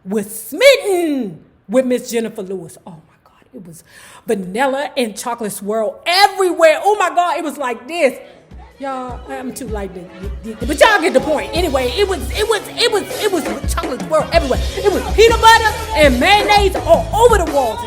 was smitten with Miss Jennifer Lewis. Oh my God, it was vanilla and chocolate swirl everywhere. Oh my God, it was like this. Y'all, I'm too like this, but y'all get the point. Anyway, it was chocolate swirl everywhere. It was peanut butter and mayonnaise all over the walls.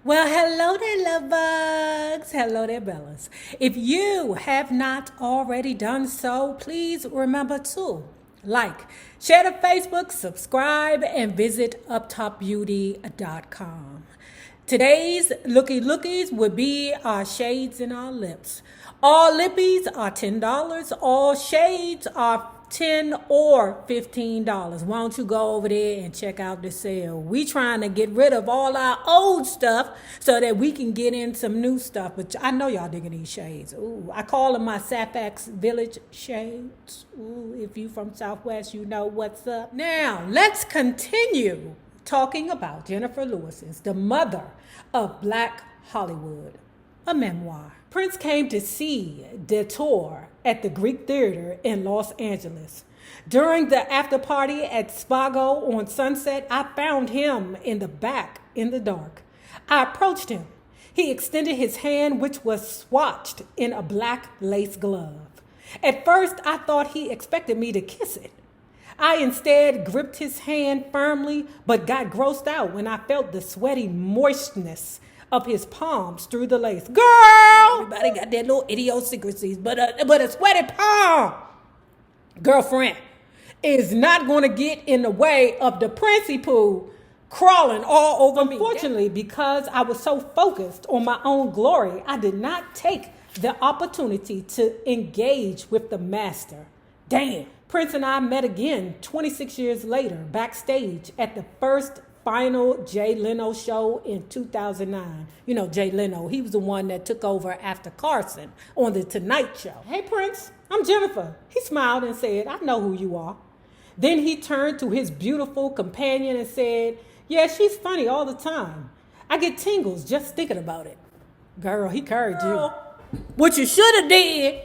Well, hello there, love bugs. Hello there, Bellas. If you have not already done so, please remember to like, share to Facebook, subscribe, and visit uptopbeauty.com. Today's lookies would be our shades in our lips. All lippies are $10. All shades are $10 or $15. Why don't you go over there and check out the sale? We trying to get rid of all our old stuff so that we can get in some new stuff. But I know y'all digging these shades. Ooh, I call them my Safax Village shades. Ooh, if you from Southwest, you know what's up. Now, let's continue talking about Jennifer Lewis, the mother of Black Hollywood, a memoir. Prince came to see the tour at the Greek Theater in Los Angeles. During the after party at Spago on Sunset, I found him in the back in the dark. I approached him. He extended his hand, which was swatched in a black lace glove. At first, I thought he expected me to kiss it. I instead gripped his hand firmly, but got grossed out when I felt the sweaty moistness of his palms through the lace. Girl! Everybody got their little idiosyncrasies, but a sweaty palm, girlfriend, is not going to get in the way of the Princey Poo crawling all over me. Unfortunately, because I was so focused on my own glory, I did not take the opportunity to engage with the master. Damn. Prince and I met again 26 years later, backstage at the first final Jay Leno show in 2009. You know, Jay Leno, he was the one that took over after Carson on The Tonight Show. Hey, Prince, I'm Jennifer. He smiled and said, I know who you are. Then he turned to his beautiful companion and said, yeah, she's funny all the time. I get tingles just thinking about it. Girl, he carried you. What you should have did,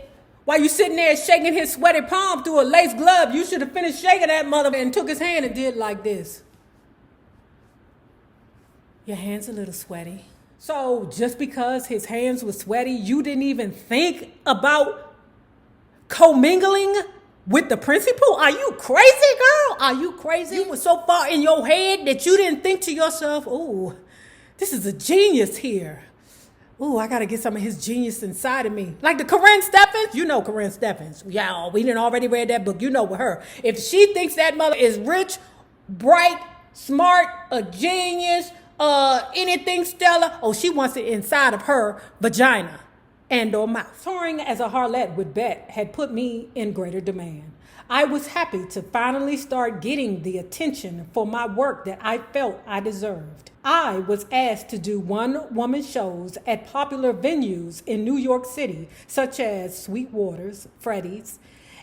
while you sitting there shaking his sweaty palm through a lace glove, you should have finished shaking that mother and took his hand and did like this. Your hand's a little sweaty. So just because his hands were sweaty, you didn't even think about commingling with the principal? Are you crazy, girl? Are you crazy? You were so far in your head that you didn't think to yourself, ooh, this is a genius here. Ooh, I got to get some of his genius inside of me. Like the Corinne Stephens. You know Corinne Stephens. Yeah, we didn't already read that book. You know with her. If she thinks that mother is rich, bright, smart, a genius, anything stellar, oh, she wants it inside of her vagina and or mouth. Touring as a harlot with Bet had put me in greater demand. I was happy to finally start getting the attention for my work that I felt I deserved. I was asked to do one-woman shows at popular venues in New York City, such as Sweetwater's, Freddy's,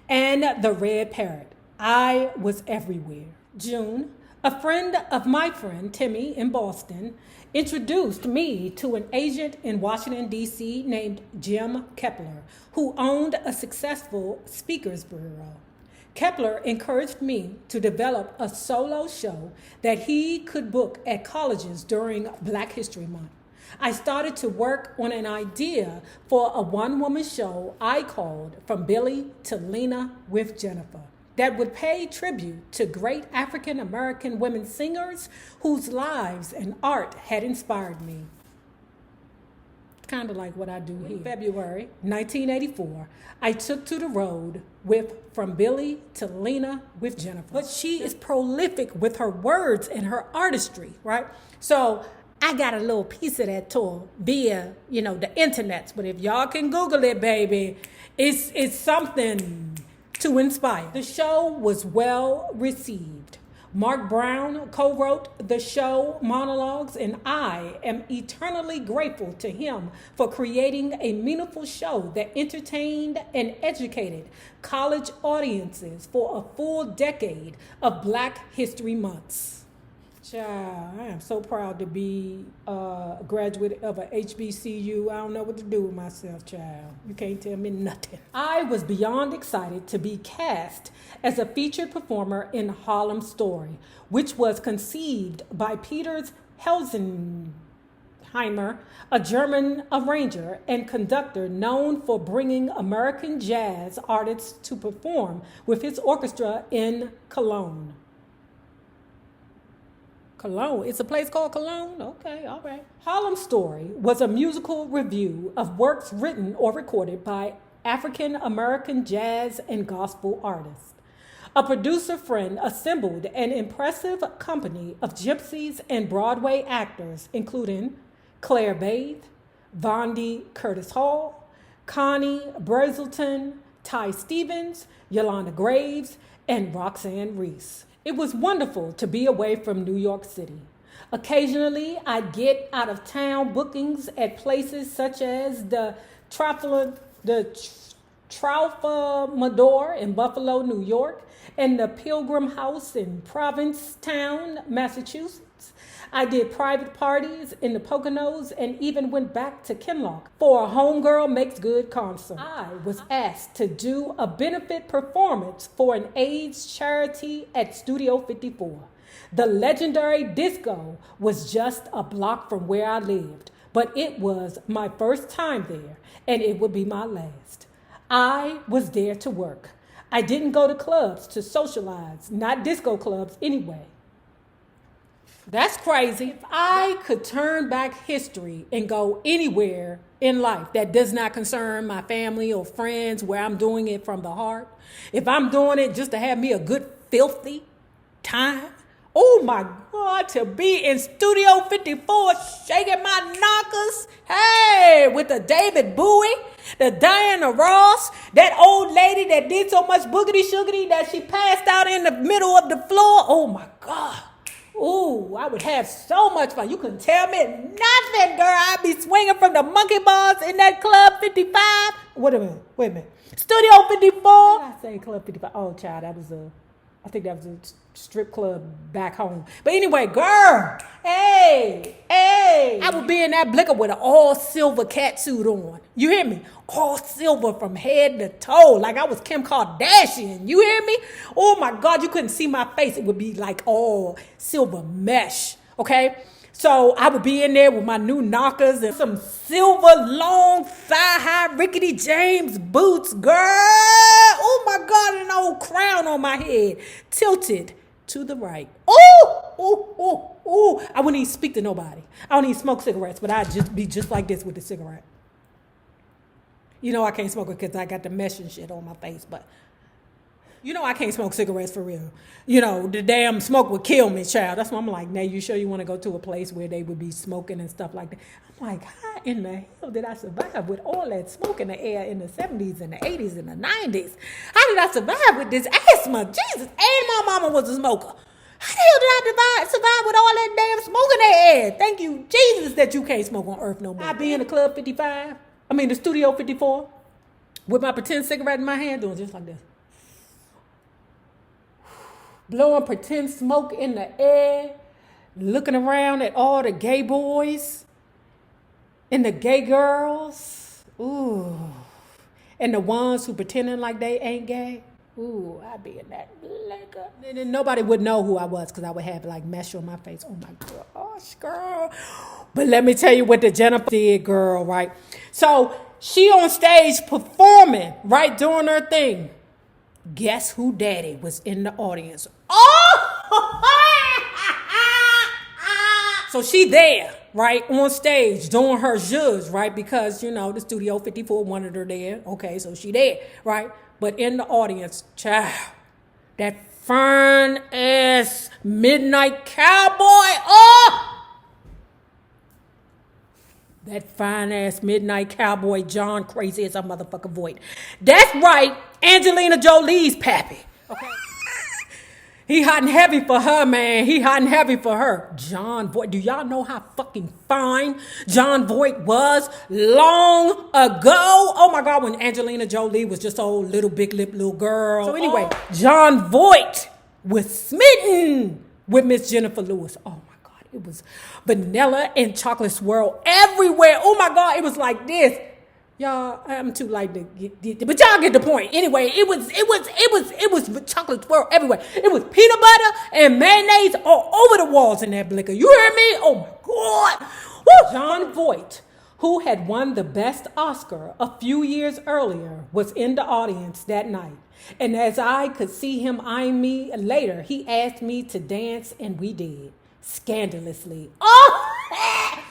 and the Red Parrot. I was everywhere. June, a friend of my friend, Timmy, in Boston, introduced me to an agent in Washington, D.C. named Jim Kepler, who owned a successful speakers bureau. Kepler encouraged me to develop a solo show that he could book at colleges during Black History Month. I started to work on an idea for a one-woman show I called From Billy to Lena with Jennifer that would pay tribute to great African-American women singers whose lives and art had inspired me. kind of like what I do here. February 1984, I took to the road with From Billy to Lena with Jennifer. But she is prolific with her words and her artistry, right? So I got a little piece of that tour via, the internets. But if y'all can Google it, baby, it's something to inspire. The show was well received. Mark Brown co-wrote the show monologues, and I am eternally grateful to him for creating a meaningful show that entertained and educated college audiences for a full decade of Black History Months. Child, I am so proud to be a graduate of a HBCU. I don't know what to do with myself, child. You can't tell me nothing. I was beyond excited to be cast as a featured performer in Harlem Story, which was conceived by Peter Helsenheimer, a German arranger and conductor known for bringing American jazz artists to perform with his orchestra in Cologne. Cologne. It's a place called Cologne? Okay, all right. Harlem Story was a musical review of works written or recorded by African American jazz and gospel artists. A producer friend assembled an impressive company of gypsies and Broadway actors, including Claire Bath, Vondi Curtis Hall, Connie Brazelton, Ty Stevens, Yolanda Graves, and Roxanne Reese. It was wonderful to be away from New York City. Occasionally, I'd get out of town bookings at places such as the Tralfamadore in Buffalo, New York, and the Pilgrim House in Provincetown, Massachusetts. I did private parties in the Poconos and even went back to Kinloch for a Homegirl Makes Good concert. I was asked to do a benefit performance for an AIDS charity at Studio 54. The legendary disco was just a block from where I lived, but it was my first time there, and it would be my last. I was there to work. I didn't go to clubs to socialize, not disco clubs anyway. That's crazy. If I could turn back history and go anywhere in life that does not concern my family or friends, where I'm doing it from the heart, if I'm doing it just to have me a good filthy time, oh my God, to be in Studio 54 shaking my knockers, hey, with the David Bowie, the Diana Ross, that old lady that did so much boogity-shoogity that she passed out in the middle of the floor, oh my God. Ooh, I would have so much fun. You couldn't tell me nothing, girl. I'd be swinging from the monkey bars in that Club 55. Wait a minute. Studio 54. What did I say Club 55? Oh, child, I think that was a strip club back home. But anyway, girl, hey, I would be in that blicker with an all silver catsuit on. You hear me? All silver from head to toe, like I was Kim Kardashian. You hear me? Oh my God, you couldn't see my face. It would be like all silver mesh, okay? So I would be in there with my new knockers and some silver long thigh-high Rickety James boots, girl. Oh my God, and an old crown on my head, tilted to the right. Ooh. I wouldn't even speak to nobody. I don't even smoke cigarettes, but I'd just be just like this with the cigarette. You know I can't smoke it because I got the mesh and shit on my face, but you know I can't smoke cigarettes for real. You know, the damn smoke would kill me, child. That's why I'm like, now you sure you want to go to a place where they would be smoking and stuff like that? I'm like, how in the hell did I survive with all that smoke in the air in the 70s and the 80s and the 90s? How did I survive with this asthma? Jesus, and my mama was a smoker. How the hell did I survive with all that damn smoke in the air? Thank you, Jesus, that you can't smoke on earth no more. I be in the Club 55. The Studio 54, with my pretend cigarette in my hand, doing just like this. Blowing pretend smoke in the air, looking around at all the gay boys and the gay girls. Ooh. And the ones who pretending like they ain't gay. Ooh, I'd be in that liquor. And then nobody would know who I was because I would have like mesh on my face. Oh my gosh, girl. But let me tell you what the Jennifer did, girl, right? So she on stage performing, right, doing her thing. Guess who daddy was in the audience? Oh! So she there. right, on stage doing her zhuzh, right, because, the Studio 54 wanted her there. Okay, so she there, right? But in the audience, child, that fine-ass Midnight Cowboy, oh! That fine-ass Midnight Cowboy John crazy as a motherfucking Voight. That's right, Angelina Jolie's pappy. Okay? He hot and heavy for her, man. He hot and heavy for her. John Voight. Do y'all know how fucking fine John Voight was long ago? Oh my God, when Angelina Jolie was just old little big lip little girl. So anyway, John Voight was smitten with Miss Jennifer Lewis. Oh my God, it was vanilla and chocolate swirl everywhere. Oh my God, it was like this. Y'all, I'm too light to get, but y'all get the point. Anyway, it was chocolate swirl everywhere. It was peanut butter and mayonnaise all over the walls in that blicker. You hear me? Oh my God. Woo! John Voight, who had won the Best Oscar a few years earlier, was in the audience that night. And as I could see him eyeing me later, he asked me to dance, and we did. Scandalously. Oh!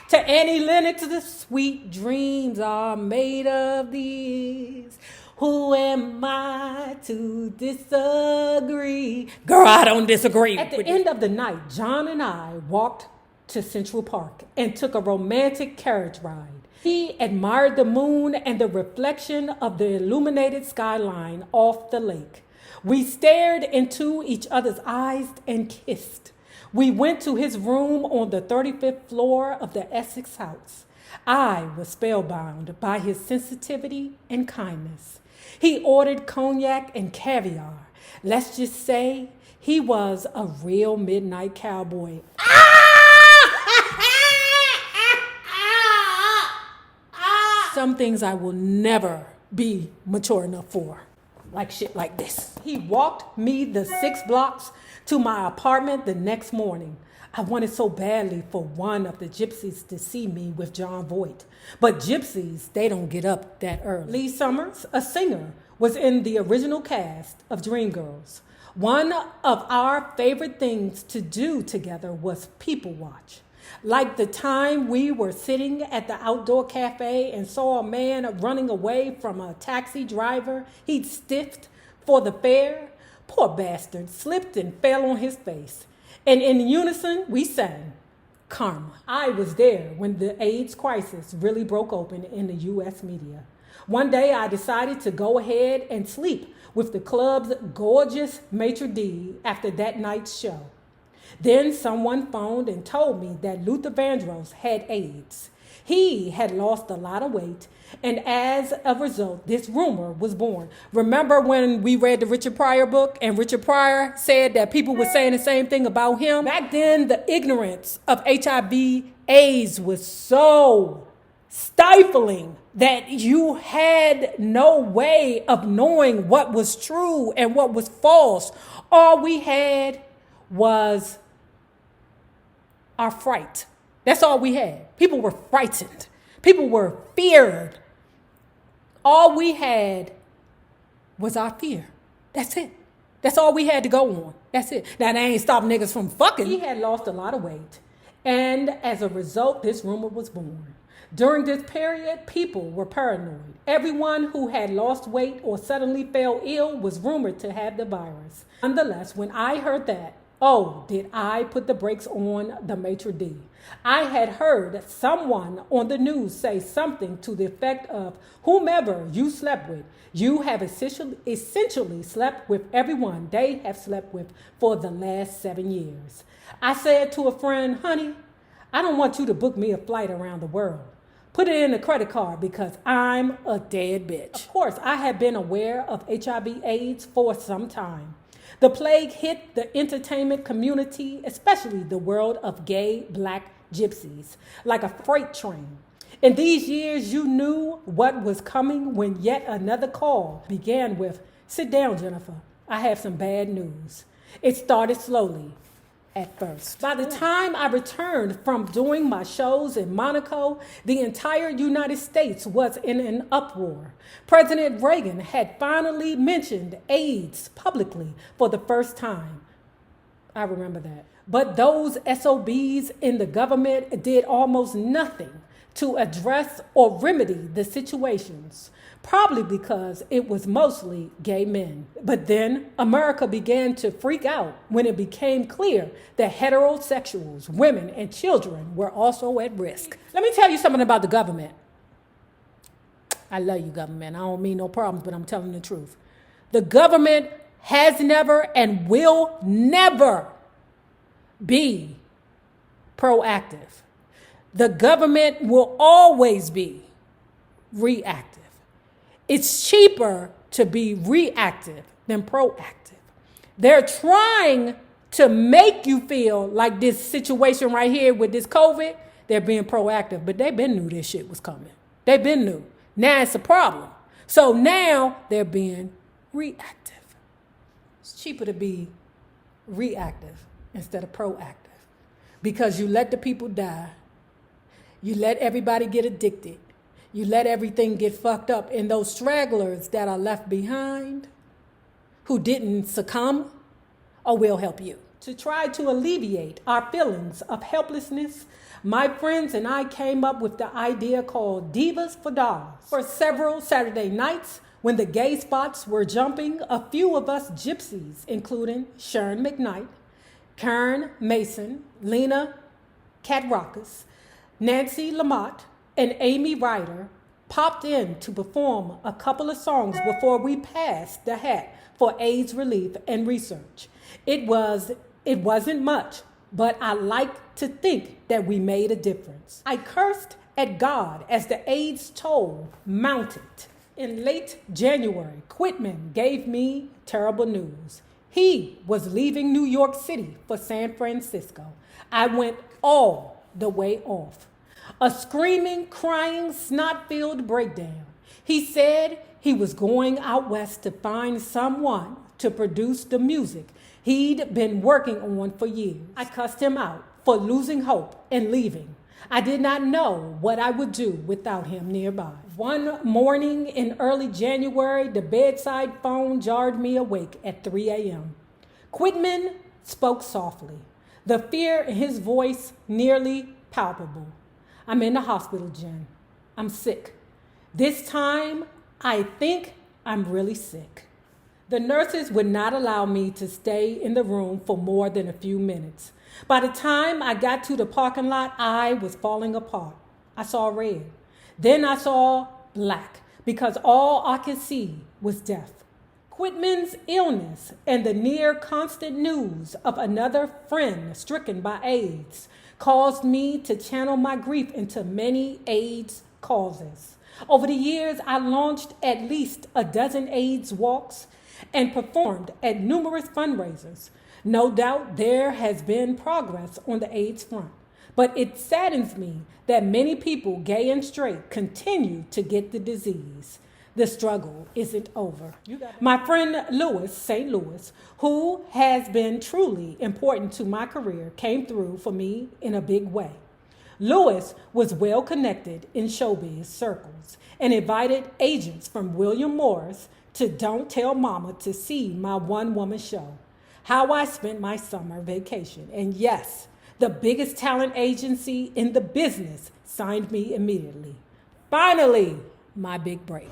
To Annie Lennox, the sweet dreams are made of these. Who am I to disagree? Girl, I don't disagree. At the end of the night, John and I walked to Central Park and took a romantic carriage ride. He admired the moon and the reflection of the illuminated skyline off the lake. We stared into each other's eyes and kissed. We went to his room on the 35th floor of the Essex house. I was spellbound by his sensitivity and kindness. He ordered cognac and caviar. Let's just say he was a real midnight cowboy. Some things I will never be mature enough for, like shit like this. He walked me the 6 blocks to my apartment the next morning. I wanted so badly for one of the gypsies to see me with John Voight. But gypsies, they don't get up that early. Lee Summers, a singer, was in the original cast of Dreamgirls. One of our favorite things to do together was people watch. Like the time we were sitting at the outdoor cafe and saw a man running away from a taxi driver he'd stiffed for the fare. Poor bastard slipped and fell on his face. And in unison, we sang Karma. I was there when the AIDS crisis really broke open in the U.S. media. One day I decided to go ahead and sleep with the club's gorgeous maitre d' after that night's show. Then someone phoned and told me that Luther Vandross had AIDS. He had lost a lot of weight, and as a result, this rumor was born. Remember when we read the Richard Pryor book, and Richard Pryor said that people were saying the same thing about him? Back then, the ignorance of HIV/AIDS was so stifling that you had no way of knowing what was true and what was false. All we had was our fright. That's all we had. People were frightened. People were feared. All we had was our fear. That's it. That's all we had to go on. That's it. Now, that ain't stopped niggas from fucking. He had lost a lot of weight. And as a result, this rumor was born. During this period, people were paranoid. Everyone who had lost weight or suddenly fell ill was rumored to have the virus. Nonetheless, when I heard that, oh, did I put the brakes on the maitre d'? I had heard someone on the news say something to the effect of, whomever you slept with, you have essentially slept with everyone they have slept with for the last 7 years. I said to a friend, honey, I don't want you to book me a flight around the world. Put it in a credit card because I'm a dead bitch. Of course, I had been aware of HIV/AIDS for some time. The plague hit the entertainment community, especially the world of gay black gypsies, like a freight train. In these years, you knew what was coming when yet another call began with, sit down, Jennifer. I have some bad news. It started slowly at first. By the time I returned from doing my shows in Monaco, the entire United States was in an uproar. President Reagan had finally mentioned AIDS publicly for the first time. I remember that. But those SOBs in the government did almost nothing to address or remedy the situations, probably because it was mostly gay men. But then America began to freak out when it became clear that heterosexuals, women, and children were also at risk. Let me tell you something about the government. I love you, government. I don't mean no problems, but I'm telling the truth. The government has never and will never be proactive. The government will always be reactive. It's cheaper to be reactive than proactive. They're trying to make you feel like this situation right here with this COVID, they're being proactive, but they've been knew this shit was coming. They've been knew. Now it's a problem. So now they're being reactive. It's cheaper to be reactive instead of proactive because you let the people die. You let everybody get addicted. You let everything get fucked up. And those stragglers that are left behind who didn't succumb will help you. To try to alleviate our feelings of helplessness, my friends and I came up with the idea called Divas for Dollars. For several Saturday nights, when the gay spots were jumping, a few of us gypsies, including Sharon McKnight, Karen Mason, Lena Katrockus, Nancy Lamott, and Amy Ryder, popped in to perform a couple of songs before we passed the hat for AIDS relief and research. It wasn't much, but I like to think that we made a difference. I cursed at God as the AIDS toll mounted. In late January, Quitman gave me terrible news. He was leaving New York City for San Francisco. I went all the way off. A screaming, crying, snot-filled breakdown. He said he was going out west to find someone to produce the music he'd been working on for years. I cussed him out for losing hope and leaving. I did not know what I would do without him nearby. One morning in early January, the bedside phone jarred me awake at 3 a.m. Quitman spoke softly, the fear in his voice nearly palpable. I'm in the hospital, Jen. I'm sick. This time, I think I'm really sick. The nurses would not allow me to stay in the room for more than a few minutes. By the time I got to the parking lot, I was falling apart. I saw red. Then I saw black because all I could see was death. Quitman's illness and the near constant news of another friend stricken by AIDS caused me to channel my grief into many AIDS causes. Over the years, I launched at least a dozen AIDS walks and performed at numerous fundraisers. No doubt there has been progress on the AIDS front, but it saddens me that many people, gay and straight, continue to get the disease. The struggle isn't over. My friend Lewis, St. Louis, who has been truly important to my career, came through for me in a big way. Lewis was well connected in showbiz circles and invited agents from William Morris to Don't Tell Mama to see my one-woman show, How I Spent My Summer Vacation. And yes, the biggest talent agency in the business signed me immediately. Finally, my big break.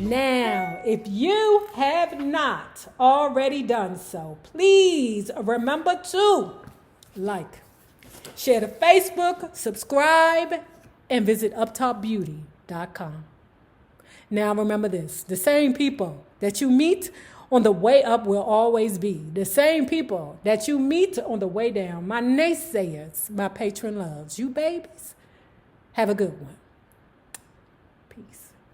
Now, if you have not already done so, please remember to like. Share to Facebook, subscribe, and visit uptopbeauty.com. Now remember this, the same people that you meet on the way up will always be the same people that you meet on the way down. My naysayers, my patron loves. You babies, have a good one. Peace.